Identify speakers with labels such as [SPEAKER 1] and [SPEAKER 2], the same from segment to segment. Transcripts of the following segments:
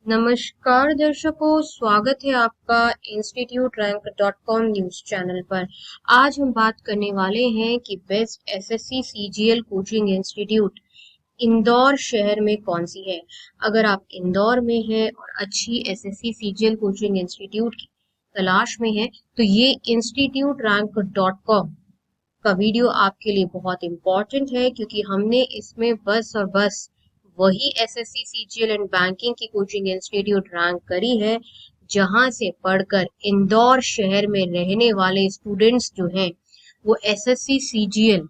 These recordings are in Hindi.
[SPEAKER 1] नमस्कार दर्शकों, स्वागत है आपका institute rank dot com news channel पर। आज हम बात करने वाले हैं कि best SSC CGL coaching institute Indore शहर में कौन सी है। अगर आप इंदौर में हैं और अच्छी एसएससी सीजीएल कोचिंग इंस्टीट्यूट की तलाश में है तो ये इंस्टीट्यूट रैंक डॉट कॉम का वीडियो आपके लिए बहुत इम्पोर्टेंट है, क्योंकि हमने इसमें बस और बस वही एसएससी सीजीएल एंड बैंकिंग की कोचिंग इंस्टीट्यूट रैंक करी है जहां से पढ़कर इंदौर शहर में रहने वाले स्टूडेंट्स जो हैं वो एसएससी सीजीएल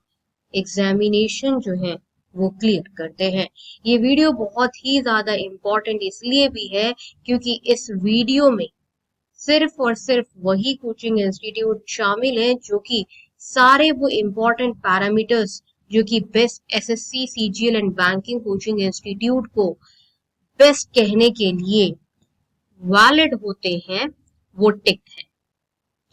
[SPEAKER 1] एग्जामिनेशन जो है वो क्लियर करते हैं। ये वीडियो बहुत ही ज्यादा इम्पोर्टेंट इसलिए भी है क्योंकि इस वीडियो में सिर्फ और सिर्फ वही कोचिंग इंस्टीट्यूट शामिल हैं जो कि सारे वो इम्पोर्टेंट पैरामीटर्स जो कि best SSC CGL and banking coaching institute को बेस्ट कहने के लिए वैलिड होते हैं, वो टिक है।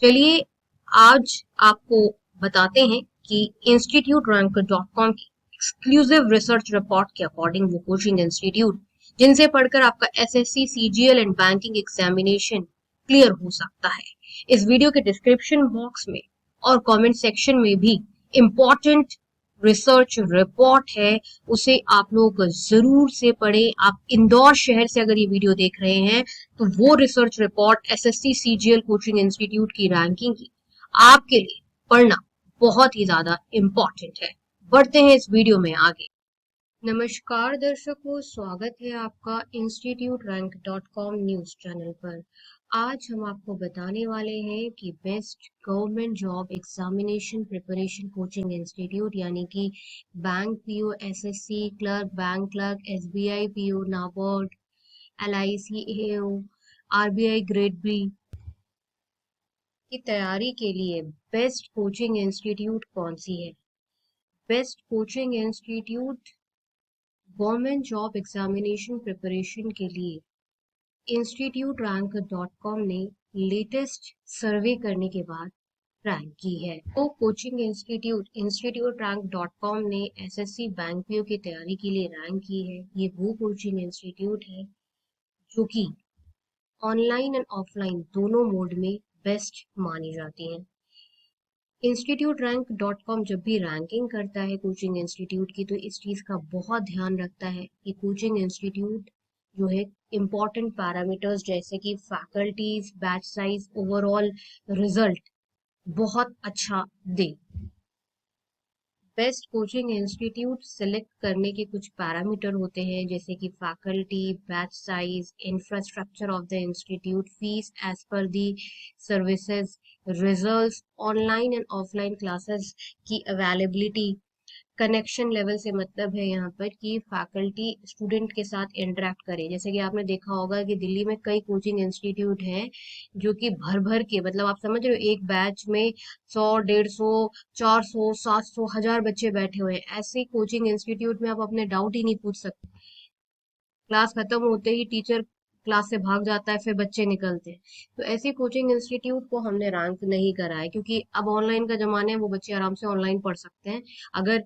[SPEAKER 1] चलिए आज आपको बताते हैं कि इंस्टीट्यूट रैंक डॉट कॉम की एक्सक्लूसिव रिसर्च रिपोर्ट के अकॉर्डिंग वो कोचिंग इंस्टीट्यूट जिनसे पढ़कर आपका SSC CGL and banking examination clear हो सकता है। इस वीडियो के डिस्क्रिप्शन बॉक्स में और कमेंट सेक्शन में भी इम्पोर्टेंट रिसर्च रिपोर्ट है, उसे आप लोग जरूर से पढ़ें। आप इंदौर शहर से अगर ये वीडियो देख रहे हैं तो वो research report SSC CGL coaching institute की रैंकिंग की आपके लिए पढ़ना बहुत ही ज्यादा इम्पोर्टेंट है। बढ़ते हैं इस वीडियो में आगे। नमस्कार दर्शकों, स्वागत है आपका institute rank dot com news channel पर। आज हम आपको बताने वाले हैं कि best government job examination preparation coaching institute यानी कि bank PO, SSC clerk, bank clerk, SBI PO, NABARD, LIC AO, RBI grade B की तैयारी के लिए बेस्ट कोचिंग इंस्टीट्यूट कौन सी है। Best coaching institute government job examination preparation के लिए इंस्टीट्यूट रैंक डॉट कॉम ने लेटेस्ट सर्वे करने के बाद रैंक की है। तो coaching institute rank dot com ने एसएससी बैंक पीओ की तैयारी के लिए रैंक की है। ये वो कोचिंग इंस्टीट्यूट है जो कि ऑनलाइन एंड ऑफलाइन दोनों मोड में बेस्ट मानी जाती हैं। इंस्टीट्यूट रैंक डॉट कॉम जब भी रैंकिंग करता है कोचिंग इंस्टीट्यूट की तो इस चीज़ का बहुत ध्यान रखता है कि कोचिंग इंस्टीट्यूट जो है इम्पॉर्टेंट पैरामीटर्स जैसे कि faculties, batch size, overall result बहुत अच्छा दे। बेस्ट कोचिंग इंस्टीट्यूट सिलेक्ट करने के कुछ पैरामीटर होते हैं जैसे कि faculty, batch size, infrastructure of the institute, fees as per the services, results, online and offline classes की अवेलेबिलिटी, कनेक्शन लेवल से मतलब है यहाँ पर कि फैकल्टी स्टूडेंट के साथ इंटरेक्ट करे। जैसे कि आपने देखा होगा कि दिल्ली में कई कोचिंग इंस्टीट्यूट हैं जो कि भर भर के, मतलब आप समझ रहे हो, एक बैच में 100, 150, 400, 700, 1000 बच्चे बैठे हुए हैं। ऐसे कोचिंग इंस्टीट्यूट में आप अपने डाउट ही नहीं पूछ सकते। क्लास खत्म होते ही टीचर क्लास से भाग जाता है, फिर बच्चे निकलते हैं। तो ऐसे कोचिंग इंस्टीट्यूट को हमने रैंक नहीं करा है क्योंकि अब ऑनलाइन का जमाना है, वो बच्चे आराम से ऑनलाइन पढ़ सकते हैं। अगर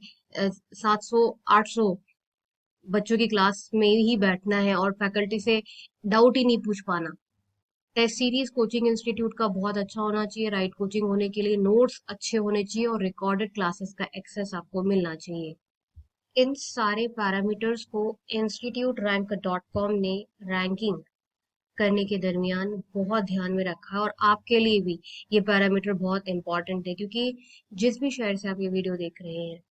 [SPEAKER 1] 700, 800 बच्चों की क्लास में ही बैठना है और फैकल्टी से डाउट ही नहीं पूछ पाना। टेस्ट सीरीज कोचिंग इंस्टीट्यूट का बहुत अच्छा होना चाहिए। राइट कोचिंग होने के लिए नोट्स अच्छे होने चाहिए और रिकॉर्डेड क्लासेस का एक्सेस आपको मिलना चाहिए। इन सारे पैरामीटर्स को इंस्टीट्यूट रैंक डॉट कॉम ने रैंकिंग करने के दरमियान बहुत ध्यान में रखा है और आपके लिए भी ये पैरामीटर बहुत इंपॉर्टेंट है क्योंकि जिस भी शहर से आप ये वीडियो देख रहे हैं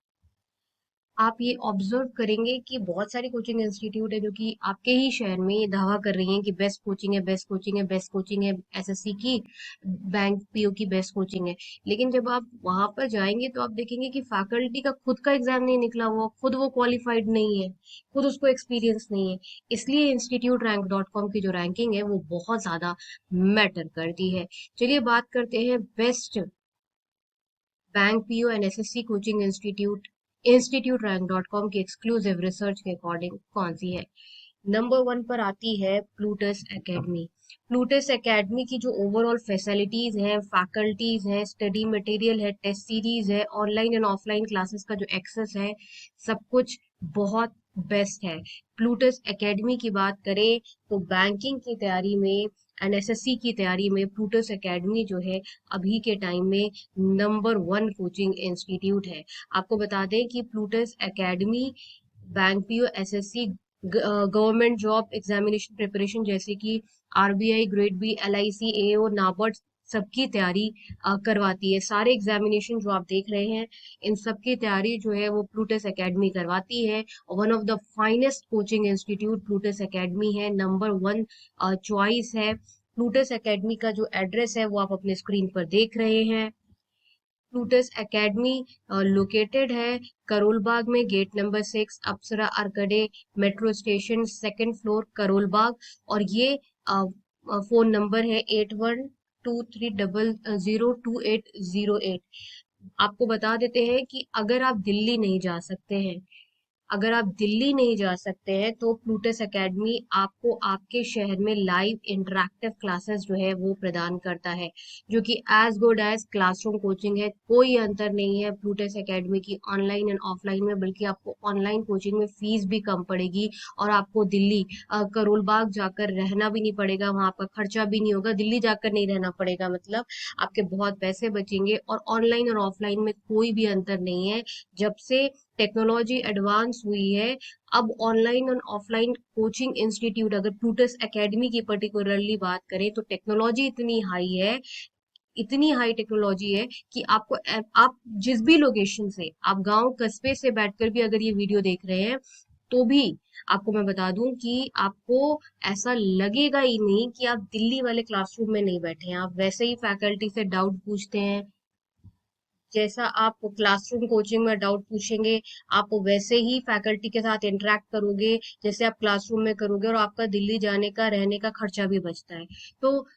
[SPEAKER 1] आप ये ऑब्जर्व करेंगे कि बहुत सारी कोचिंग इंस्टीट्यूट है जो कि आपके ही शहर में ये दावा कर रही हैं कि बेस्ट कोचिंग है, बेस्ट कोचिंग है, बेस्ट कोचिंग है, एसएससी की, बैंक पीओ की बेस्ट कोचिंग है। लेकिन जब आप वहां पर जाएंगे तो आप देखेंगे कि फैकल्टी का खुद का एग्जाम नहीं निकला हुआ, खुद वो क्वालिफाइड नहीं है, खुद उसको एक्सपीरियंस नहीं है। इसलिए इंस्टीट्यूट रैंक डॉट कॉम की जो रैंकिंग है वो बहुत ज्यादा मैटर करती है। चलिए बात करते हैं best bank PO and SSC coaching institute rank dot com की एक्सक्लूसिव रिसर्च के अकॉर्डिंग कौन सी है। नंबर 1 पर आती है प्लूटस एकेडमी। प्लूटस एकेडमी की जो ओवरऑल फैसिलिटीज हैं, फैकल्टीज हैं, स्टडी मटेरियल है, टेस्ट सीरीज है, ऑनलाइन एंड ऑफलाइन क्लासेस का जो एक्सेस है, सब कुछ बहुत बेस्ट है। प्लूटस एकेडमी की बात करें तो बैंकिंग की तैयारी में एंड एसएससी की तैयारी में प्लूटस एकेडमी जो है अभी के टाइम में नंबर 1 कोचिंग इंस्टीट्यूट है। आपको बता दें कि Plutus academy bank PO SSC government job examination preparation जैसे कि आरबीआई ग्रेड बी एलआईसी एओ नाबार्ड सबकी तैयारी करवाती है। सारे एग्जामिनेशन जो आप देख रहे हैं इन सबकी तैयारी जो है वो प्लूटस एकेडमी करवाती है। One of the finest coaching institute Plutus academy है, नंबर 1 चॉइस है। प्लूटस एकेडमी का जो एड्रेस है वो आप अपने स्क्रीन पर देख रहे हैं। प्लूटस एकेडमी लोकेटेड है करोल बाग में, gate number 6, Apsara arcade metro station, second floor Karol Bagh. और ये फोन नंबर है 8123002808। आपको बता देते हैं कि अगर आप दिल्ली नहीं जा सकते हैं, अगर आप दिल्ली नहीं जा सकते हैं तो प्लूटस एकेडमी आपको आपके शहर में लाइव इंटरैक्टिव क्लासेस जो है वो प्रदान करता है, जो कि as good as classroom coaching है। कोई अंतर नहीं है प्लूटस एकेडमी की ऑनलाइन एंड ऑफलाइन में, बल्कि आपको ऑनलाइन कोचिंग में फीस भी कम पड़ेगी और आपको दिल्ली करोल बाग जाकर रहना भी नहीं पड़ेगा, वहां आपका खर्चा भी नहीं होगा। दिल्ली जाकर नहीं रहना पड़ेगा मतलब आपके बहुत पैसे बचेंगे। और ऑनलाइन और ऑफलाइन में कोई भी अंतर नहीं है। जब से टेक्नोलॉजी एडवांस हुई है, अब ऑनलाइन और ऑफलाइन कोचिंग इंस्टीट्यूट, अगर प्लूटस एकेडमी की पर्टिकुलरली बात करें तो टेक्नोलॉजी इतनी हाई है, इतनी हाई टेक्नोलॉजी है कि आपको आप जिस भी लोकेशन से, आप गांव कस्बे से बैठकर भी अगर ये वीडियो देख रहे हैं तो भी आपको मैं बता दूं कि आपको ऐसा लगेगा ही नहीं कि आप दिल्ली वाले क्लासरूम में नहीं बैठे हैं। आप वैसे ही फैकल्टी से डाउट पूछते हैं, जैसा आप क्लासरूम कोचिंग में डाउट पूछेंगे आप वैसे ही फैकल्टी के साथ इंटरेक्ट करोगे जैसे आप क्लासरूम में करोगे, और आपका दिल्ली जाने का रहने का खर्चा भी बचता है। तो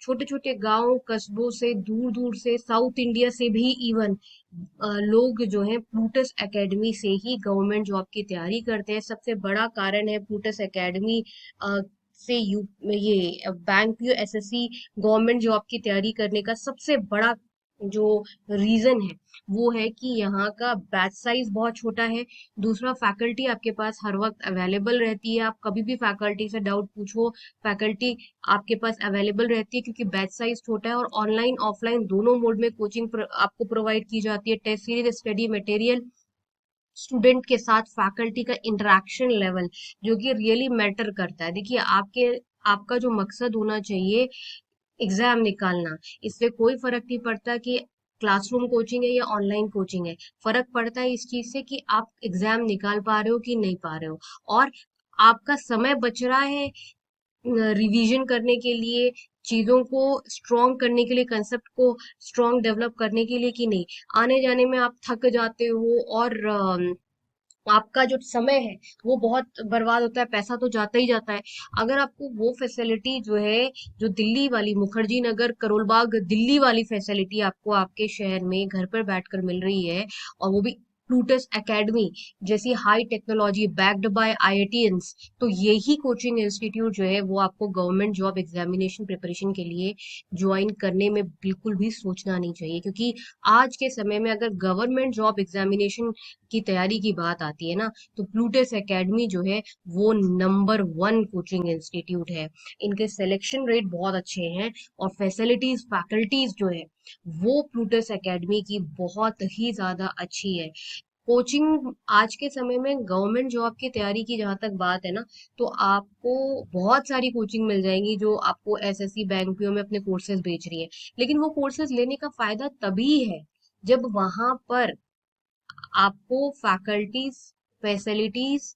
[SPEAKER 1] छोटे छोटे गांव कस्बों से, दूर दूर से, साउथ इंडिया से भी इवन लोग जो हैं प्लूटस एकेडमी से ही गवर्नमेंट जॉब की तैयारी करते हैं। सबसे बड़ा कारण है प्लूटस एकेडमी से ये bank PO SSC government job की तैयारी करने का सबसे बड़ा जो रीजन है वो है कि यहाँ का बैच साइज बहुत छोटा है। दूसरा, फैकल्टी आपके पास हर वक्त अवेलेबल रहती है, आप कभी भी फैकल्टी से डाउट पूछो, फैकल्टी आपके पास अवेलेबल रहती है क्योंकि बैच साइज छोटा है। और ऑनलाइन ऑफलाइन दोनों मोड में कोचिंग आपको प्रोवाइड की जाती है। Test series, study material, student के साथ फैकल्टी का इंटरेक्शन लेवल जो कि रियली मैटर करता है। देखिए, आपका जो मकसद होना चाहिए एग्जाम निकालना, इससे कोई फर्क नहीं पड़ता कि क्लासरूम कोचिंग है या ऑनलाइन कोचिंग है। फर्क पड़ता है इस चीज से कि आप एग्जाम निकाल पा रहे हो कि नहीं पा रहे हो, और आपका समय बच रहा है रिवीजन करने के लिए, चीजों को स्ट्रॉन्ग करने के लिए, कंसेप्ट को स्ट्रॉन्ग डेवलप करने के लिए कि नहीं। आने जाने में आप थक जाते हो और आपका जो समय है वो बहुत बर्बाद होता है, पैसा तो जाता ही जाता है। अगर आपको वो फैसिलिटी जो है, जो दिल्ली वाली मुखर्जी नगर करोल बाग दिल्ली वाली फैसिलिटी आपको आपके शहर में घर पर बैठकर मिल रही है, और वो भी प्लूटस एकेडमी जैसी high technology backed by IITians, तो यही कोचिंग इंस्टीट्यूट जो है वो आपको गवर्नमेंट जॉब एग्जामिनेशन प्रिपरेशन के लिए ज्वाइन करने में बिल्कुल भी सोचना नहीं चाहिए। क्योंकि आज के समय में अगर गवर्नमेंट जॉब एग्जामिनेशन की तैयारी की बात आती है ना, तो प्लूटस एकेडमी जो है वो नंबर 1 कोचिंग इंस्टीट्यूट है। इनके सिलेक्शन रेट बहुत अच्छे हैं और फैसिलिटीज, फैकल्टीज जो है वो प्लूटस एकेडमी की बहुत ही ज्यादा अच्छी है। कोचिंग आज के समय में गवर्नमेंट जॉब की तैयारी की जहां तक बात है ना, तो आपको बहुत सारी कोचिंग मिल जाएंगी जो आपको एसएससी बैंक पीओ में अपने कोर्सेज बेच रही है। लेकिन वो कोर्सेज लेने का फायदा तभी है जब वहां पर आपको फैकल्टीज, फैसिलिटीज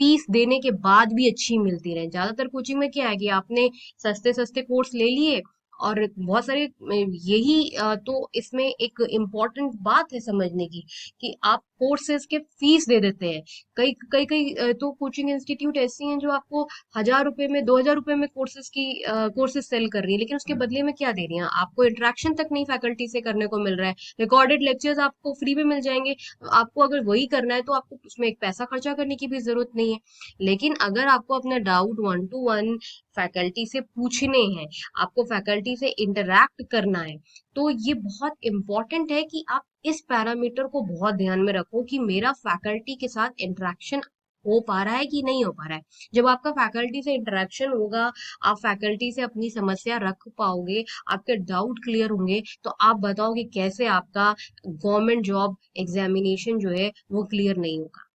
[SPEAKER 1] फीस देने के बाद भी अच्छी मिलती रहे। ज्यादातर कोचिंग में क्या है कि आपने सस्ते सस्ते कोर्स ले लिए और बहुत सारे यही तो इसमें एक इम्पोर्टेंट बात है समझने की कि आप कोर्सेज के फीस दे देते हैं। कई कई कई तो कोचिंग इंस्टीट्यूट ऐसी हैं जो आपको 1,000 रुपए में, 2,000 रुपए में कोर्सेज सेल कर रही है, लेकिन उसके बदले में क्या दे रही हैं? आपको इंटरेक्शन तक नहीं फैकल्टी से करने को मिल रहा है। रिकॉर्डेड लेक्चर्स आपको फ्री में मिल जाएंगे। आपको अगर वही करना है तो आपको उसमें एक पैसा खर्चा करने की भी जरूरत नहीं है। लेकिन अगर आपको अपना डाउट 1 to 1 फैकल्टी से पूछने हैं, आपको फैकल्टी से इंटरैक्ट करना है, तो ये बहुत इंपॉर्टेंट है कि आप इस पैरामीटर को बहुत ध्यान में रखो कि मेरा फैकल्टी के साथ इंटरेक्शन हो पा रहा है कि नहीं हो पा रहा है। जब आपका फैकल्टी से इंटरेक्शन होगा, आप फैकल्टी से अपनी समस्या रख पाओगे, आपके डाउट क्लियर होंगे, तो आप बताओ कि कैसे आपका गवर्नमेंट जॉब एग्जामिनेशन जो है वो क्लियर नहीं होगा।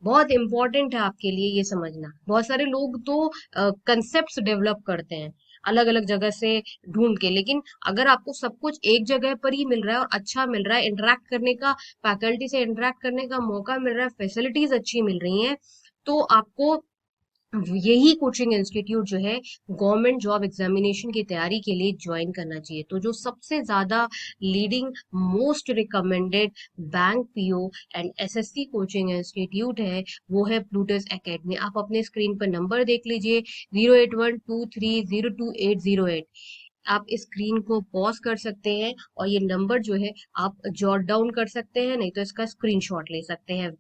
[SPEAKER 1] बहुत इंपॉर्टेंट है आपके लिए ये समझना। बहुत सारे लोग तो कंसेप्ट्स डेवलप करते हैं अलग अलग जगह से ढूंढ के, लेकिन अगर आपको सब कुछ एक जगह पर ही मिल रहा है और अच्छा मिल रहा है, इंटरेक्ट करने का, फैकल्टी से इंटरेक्ट करने का मौका मिल रहा है, फैसिलिटीज अच्छी मिल रही हैं, तो आपको यही कोचिंग इंस्टीट्यूट जो है गवर्नमेंट जॉब एग्जामिनेशन की तैयारी के लिए ज्वाइन करना चाहिए। तो जो सबसे ज्यादा leading most recommended bank PO and SSC coaching institute है वो है प्लूटस एकेडमी। आप अपने स्क्रीन पर नंबर देख लीजिए, 08123028008। आप इस स्क्रीन को पॉज कर सकते हैं और ये नंबर जो है आप जॉट डाउन कर सकते हैं, नहीं तो इसका स्क्रीनशॉट ले सकते हैं।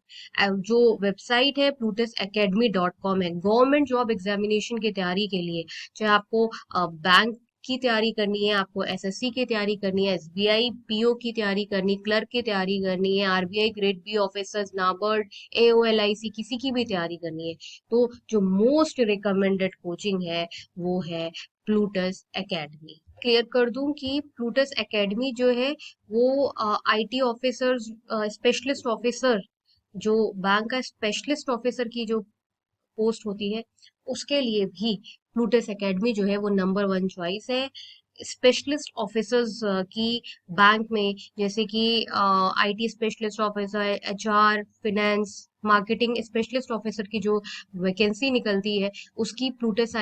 [SPEAKER 1] जो वेबसाइट है plutusacademy.com है। गवर्नमेंट जॉब एग्जामिनेशन की तैयारी के लिए, चाहे आपको बैंक की तैयारी करनी है, आपको एसएससी की तैयारी करनी है, एसबीआई पीओ की तैयारी करनी, क्लर्क की तैयारी करनी है, RBI grade B officers, NABARD, AO LIC, किसी की भी तैयारी करनी है, तो जो मोस्ट रिकमेंडेड कोचिंग है वो है प्लूटस एकेडमी। क्लियर कर दूं कि प्लूटस एकेडमी जो है वो आईटी ऑफिसर्स, स्पेशलिस्ट ऑफिसर, जो बैंक का स्पेशलिस्ट ऑफिसर की जो पोस्ट होती है उसके लिए भी प्लूटस एकेडमी जो है वो नंबर वन चॉइस है। स्पेशलिस्ट ऑफिसर्स की बैंक में, जैसे कि IT specialist officer, HR, finance, marketing specialist officer की जो वैकेंसी निकलती है, उसकी प्लूटस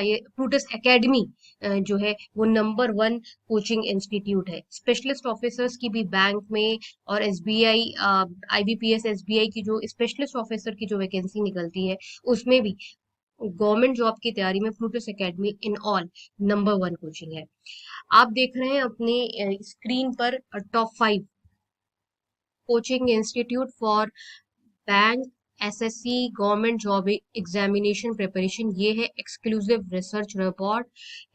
[SPEAKER 1] एकेडमी जो है वो नंबर वन कोचिंग इंस्टीट्यूट है। स्पेशलिस्ट ऑफिसर्स की भी बैंक में और एसबीआई, आईबीपीएस एसबीआई की जो स्पेशलिस्ट ऑफिसर की जो वैकेंसी निकलती है उसमें भी गवर्नमेंट जॉब की तैयारी में Plutus academy in all number one coaching है। आप देख रहे हैं अपने स्क्रीन पर top 5 coaching institute for bank, SSC, government job examination preparation. ये है exclusive research report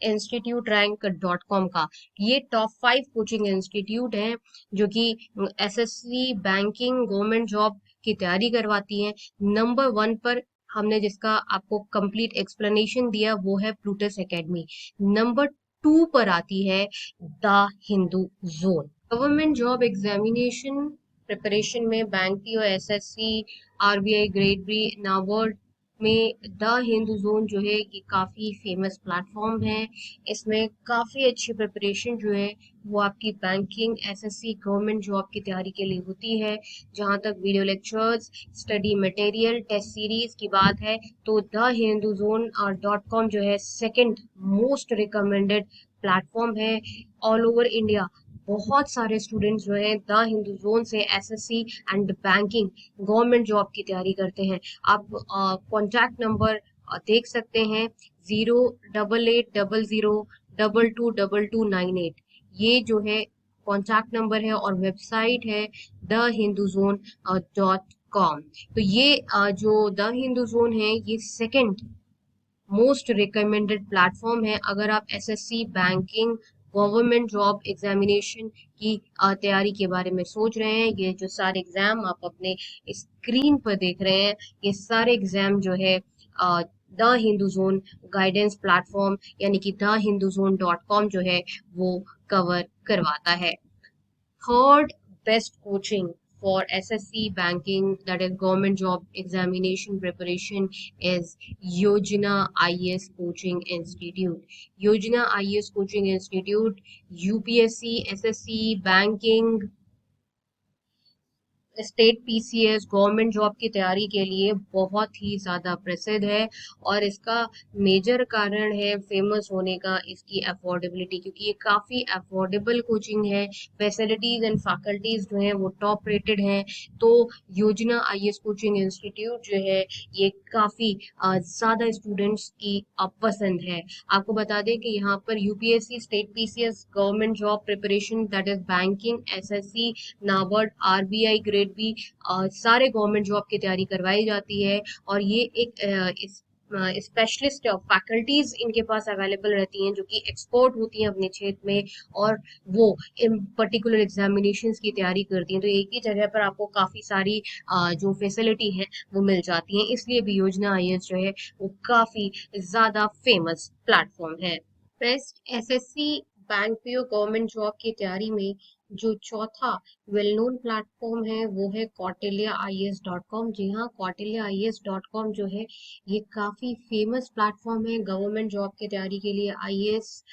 [SPEAKER 1] institute rank dot com का। ये टॉप 5 कोचिंग इंस्टीट्यूट हैं जो कि एसएससी, बैंकिंग, गवर्नमेंट जॉब की तैयारी करवाती हैं। नंबर वन पर हमने जिसका आपको कंप्लीट एक्सप्लेनेशन दिया वो है प्लूटस एकेडमी। नंबर 2 पर आती है the Hindu zone. Government job examination preparation में bank PO, SSC, RBI grade B, NABARD में द हिंदू जोन जो है ये काफ़ी फेमस प्लेटफॉर्म है। इसमें काफ़ी अच्छी प्रिपरेशन जो है वो आपकी बैंकिंग, एसएससी, गवर्नमेंट जॉब की तैयारी के लिए होती है। जहाँ तक video lectures, study material, test series की बात है, तो द हिंदू जोन .com जो है सेकंड मोस्ट रिकमेंडेड प्लेटफॉर्म है ऑल ओवर इंडिया। बहुत सारे स्टूडेंट्स जो हैं द हिंदू जोन से SSC and banking, government job की तैयारी करते हैं। आप कॉन्टैक्ट नंबर देख सकते हैं, 08800222298। ये जो है कॉन्टैक्ट नंबर है और वेबसाइट है द हिंदू जोन .com। तो ये जो द हिंदू जोन है ये सेकंड मोस्ट रिकमेंडेड प्लेटफॉर्म है अगर आप SSC, banking, government job examination की तैयारी के बारे में सोच रहे हैं। ये जो सारे एग्जाम आप अपने स्क्रीन पर देख रहे हैं, ये सारे एग्जाम जो है the Hindu zone guidance platform यानी कि द हिंदू जोन .com जो है वो कवर करवाता है। Third best coaching for SSC banking, that is government job examination preparation, is Yojana IAS Coaching Institute. Yojana IAS Coaching Institute UPSC, SSC, banking, state PCS, government job की तैयारी के लिए बहुत ही ज़्यादा प्रसिद्ध है। और इसका मेजर कारण है फेमस होने का इसकी अफोर्डेबिलिटी, क्योंकि ये काफ़ी अफोर्डेबल कोचिंग है। फैसिलिटीज़ एंड फैकल्टीज़ जो हैं वो टॉप रेटेड हैं। तो योजना आईएएस कोचिंग इंस्टीट्यूट जो है ये काफ़ी ज़्यादा स्टूडेंट्स की पसंद है। आपको बता दें कि यहाँ पर UPSC, state PCS, government job preparation, that is banking, SSC, NABARD, RBI grade B, सारे गवर्नमेंट जॉब की तैयारी करवाई जाती है। और ये एक स्पेशलिस्ट फैकल्टीज इनके पास अवेलेबल रहती हैं जो कि एक्सपर्ट होती हैं अपने क्षेत्र में, और वो इन पर्टिकुलर एग्जामिनेशंस की तैयारी करती हैं। तो एक ही जगह पर आपको काफी सारी जो फैसिलिटी है वो मिल जाती हैं, इसलिए भी योजना आईएएस जो है वो काफी ज्यादा फेमस प्लेटफॉर्म है। Best SSC bank PO government job की तैयारी में जो चौथा वेल नोन प्लेटफॉर्म है वो है कौटिल्य आईएएस डॉट कॉम। जी हाँ, कौटिल्य आईएएस डॉट कॉम जो है ये काफी फेमस प्लेटफॉर्म है गवर्नमेंट जॉब की तैयारी के लिए। IAS,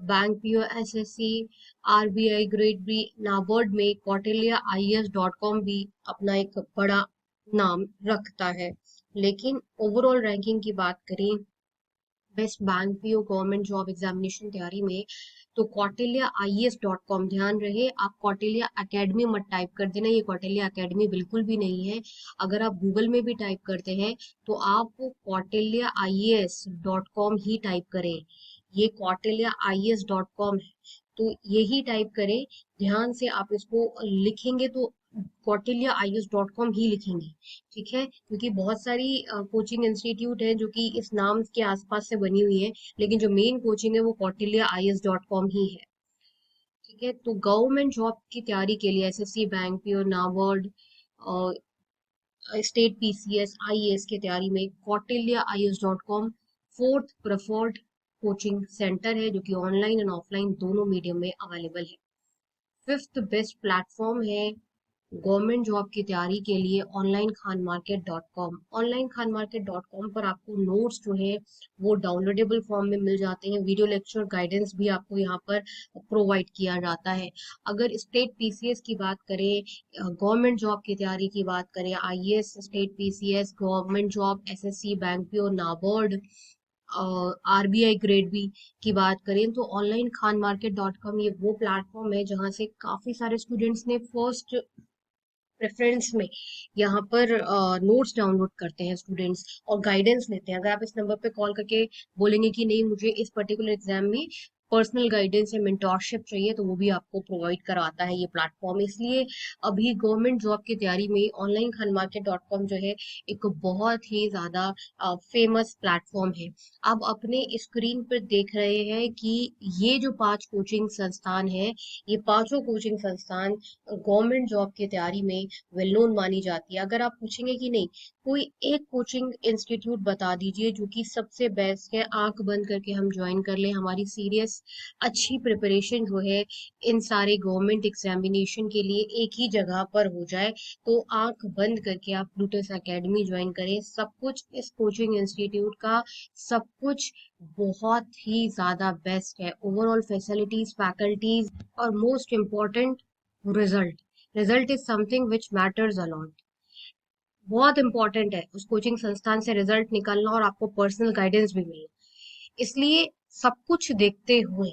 [SPEAKER 1] bank PO, SSC, RBI grade B, NABARD में कौटिल्य आईएएस डॉट कॉम भी अपना एक बड़ा नाम रखता है। लेकिन ओवरऑल रैंकिंग की बात करें best bank PO government job examination तैयारी में, तो कौटिल्य आईएएस डॉट कॉम, ध्यान रहे आप कौटिल्य एकेडमी मत टाइप कर देना, ये कौटिल्य एकेडमी बिल्कुल भी नहीं है। अगर आप गूगल में भी टाइप करते हैं तो आप कौटिल्य आईएएस डॉट कॉम ही टाइप करें, ये कौटिल्य आईएएस डॉट कॉम है, तो यही टाइप करें। ध्यान से आप इसको लिखेंगे तो कौटिल्य आईएएस डॉट कॉम ही लिखेंगे, ठीक है, क्योंकि बहुत सारी कोचिंग इंस्टीट्यूट है जो कि इस नाम के आसपास से बनी हुई है, लेकिन जो मेन कोचिंग है वो कौटिल्य आईएएस डॉट कॉम ही है, ठीक है। तो गवर्नमेंट जॉब की तैयारी के लिए SSC, bank PO, NABARD, state PCS, IAS की तैयारी में Kautilya IAS dot com fourth preferred coaching centre है, जो कि ऑनलाइन एंड ऑफलाइन दोनों मीडियम में अवेलेबल है। फिफ्थ बेस्ट प्लेटफॉर्म है गवर्नमेंट जॉब की तैयारी के लिए online Khan market dot com. Online Khan market dot com पर आपको नोट्स जो है वो डाउनलोडेबल फॉर्म में मिल जाते हैं, वीडियो लेक्चर गाइडेंस भी आपको यहाँ पर प्रोवाइड किया जाता है। अगर स्टेट पीसीएस की बात करें, गवर्नमेंट जॉब की तैयारी की बात करें, IAS, state PCS, government job, SSC, bank PO, NABARD, RBI grade B की बात करें, तो online Khan market dot com ये वो प्लेटफॉर्म है जहाँ से काफी सारे स्टूडेंट्स ने फर्स्ट प्रेफरेंस में यहाँ पर नोट्स डाउनलोड करते हैं स्टूडेंट्स और गाइडेंस लेते हैं। अगर आप इस नंबर पे कॉल करके बोलेंगे कि नहीं मुझे इस पर्टिकुलर एग्जाम में पर्सनल गाइडेंस या मेंटोरशिप चाहिए, तो वो भी आपको प्रोवाइड कराता है ये प्लेटफॉर्म। इसलिए अभी गवर्नमेंट जॉब की तैयारी में online Khan market dot com जो है एक बहुत ही ज्यादा फेमस प्लेटफॉर्म है। आप अपने स्क्रीन पर देख रहे हैं कि ये जो 5 कोचिंग संस्थान है, ये पांचों कोचिंग संस्थान गवर्नमेंट जॉब की तैयारी में वेल नोन मानी जाती है। अगर आप पूछेंगे कि नहीं कोई एक कोचिंग इंस्टीट्यूट बता दीजिए जो कि सबसे बेस्ट है, आंख बंद करके हम ज्वाइन कर लें, हमारी सीरियस अच्छी प्रिपरेशन जो है इन सारे गवर्नमेंट एग्जामिनेशन के लिए एक ही जगह पर हो जाए, तो आंख बंद करके आप प्लूटस एकेडमी ज्वाइन करें। सब कुछ इस कोचिंग इंस्टीट्यूट का, सब कुछ बहुत ही ज्यादा बेस्ट है। ओवरऑल फैसिलिटीज, फैकल्टीज और most important result, result is something which matters a lot. बहुत इंपॉर्टेंट है उस कोचिंग संस्थान से रिजल्ट निकालना और आपको पर्सनल गाइडेंस भी मिलना। इसलिए सब कुछ देखते हुए,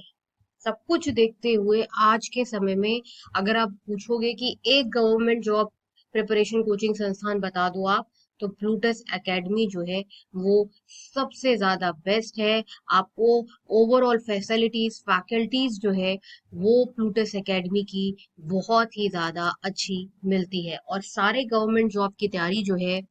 [SPEAKER 1] सब कुछ देखते हुए आज के समय में अगर आप पूछोगे कि एक गवर्नमेंट जॉब प्रिपरेशन कोचिंग संस्थान बता दो आप, तो प्लूटस एकेडमी जो है वो सबसे ज्यादा बेस्ट है। आपको ओवरऑल फैसिलिटीज, फैकल्टीज जो है वो प्लूटस एकेडमी की बहुत ही ज्यादा अच्छी मिलती है, और सारे गवर्नमेंट जॉब की तैयारी जो है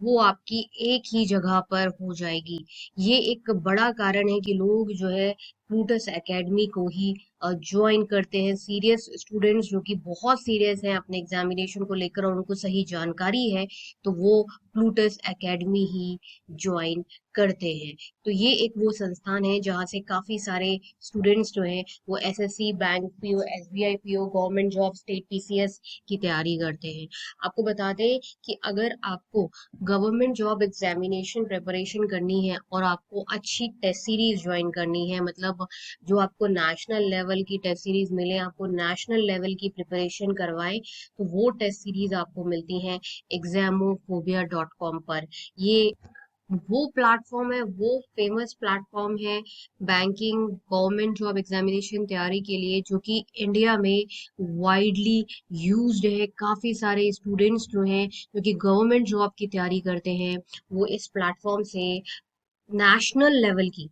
[SPEAKER 1] वो आपकी एक ही जगह पर हो जाएगी। ये एक बड़ा कारण है कि लोग जो है प्लूटस एकेडमी को ही ज्वाइन करते हैं। सीरियस स्टूडेंट्स जो कि बहुत सीरियस हैं अपने एग्जामिनेशन को लेकर और उनको सही जानकारी है, तो वो प्लूटस एकेडमी ही ज्वाइन करते हैं। तो ये एक वो संस्थान है जहाँ से काफी सारे स्टूडेंट्स जो हैं वो SSC, bank PO, SBI PO, government job, state PCS की तैयारी करते हैं। आपको बता दें कि अगर आपको गवर्नमेंट जॉब एग्जामिनेशन प्रिपरेशन करनी है और आपको अच्छी टेस्ट सीरीज ज्वाइन करनी है, मतलब जो आपको नेशनल लेवल की टेस्ट सीरीज मिले, आपको नेशनल लेवल की प्रिपरेशन करवाए, तो वो टेस्ट सीरीज आपको मिलती हैं एग्जामोफोबिया डॉट कॉम पर। ये वो प्लेटफॉर्म है, वो फेमस प्लेटफॉर्म है बैंकिंग गवर्नमेंट जॉब एग्जामिनेशन तैयारी के लिए, जो कि इंडिया में वाइडली यूज्ड है। काफी सारे स्टूडेंट्स जो हैं जो कि गवर्नमेंट जॉब की तैयारी करते हैं वो इस प्लेटफॉर्म से नेशनल लेवल की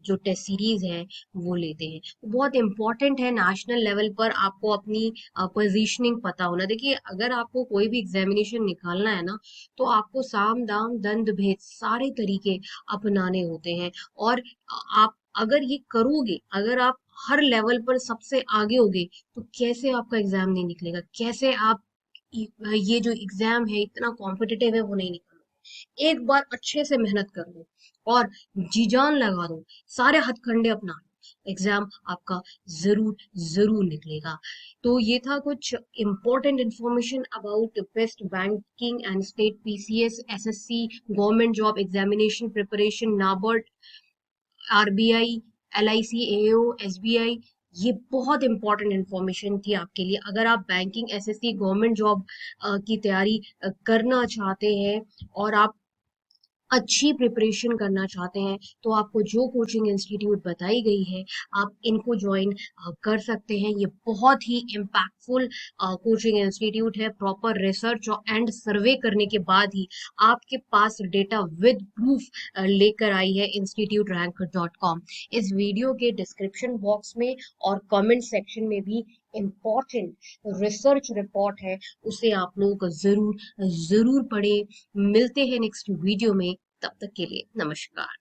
[SPEAKER 1] जो टेस्ट सीरीज है वो लेते हैं। तो बहुत इंपॉर्टेंट है नेशनल लेवल पर आपको अपनी पोजीशनिंग पता होना। देखिए अगर आपको कोई भी एग्जामिनेशन निकालना है ना, तो आपको साम दाम दंड भेद सारे तरीके अपनाने होते हैं। और आप अगर ये करोगे, अगर आप हर लेवल पर सबसे आगे होगे, तो कैसे आपका एग्जाम नहीं निकलेगा, कैसे आप ये जो एग्जाम है इतना कॉम्पिटिटिव है वो नहीं निकलेगा। एक बार अच्छे से मेहनत कर लो और जी जान लगा दो, सारे हथकंडे अपना लो, एग्जाम आपका जरूर जरूर निकलेगा। तो ये था कुछ important information about best banking and state PCS SSC government job examination preparation, NABARD, RBI, LIC, AO, SBI. ये बहुत इंपॉर्टेंट इंफॉर्मेशन थी आपके लिए। अगर आप बैंकिंग, एसएससी, गवर्नमेंट जॉब की तैयारी करना चाहते हैं और आप अच्छी प्रिपरेशन करना चाहते हैं, तो आपको जो कोचिंग इंस्टीट्यूट बताई गई है आप इनको ज्वाइन कर सकते हैं। ये बहुत ही इम्पैक्टफुल कोचिंग इंस्टीट्यूट है। प्रॉपर रिसर्च एंड सर्वे करने के बाद ही आपके पास डेटा विद प्रूफ लेकर आई है instituterrank.com। इस वीडियो के डिस्क्रिप्शन बॉक्स में और कमेंट सेक्शन में भी इम्पोर्टेंट रिसर्च रिपोर्ट है, उसे आप लोग जरूर जरूर पढ़ें। मिलते हैं नेक्स्ट वीडियो में, तब तक के लिए नमस्कार।